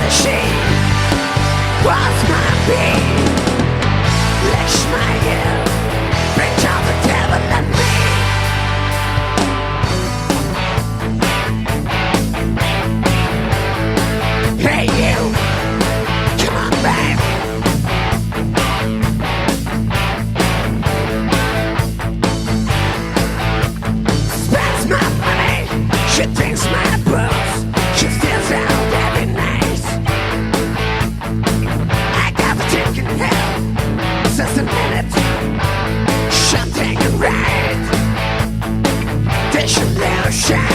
she was my bee. Lish my youth, bring all the devil in me. Hey you, come on babe. Spends my money, she drinks my booze, she steals out every night. I got the chicken hell, just a minute, something right. They should let her shine.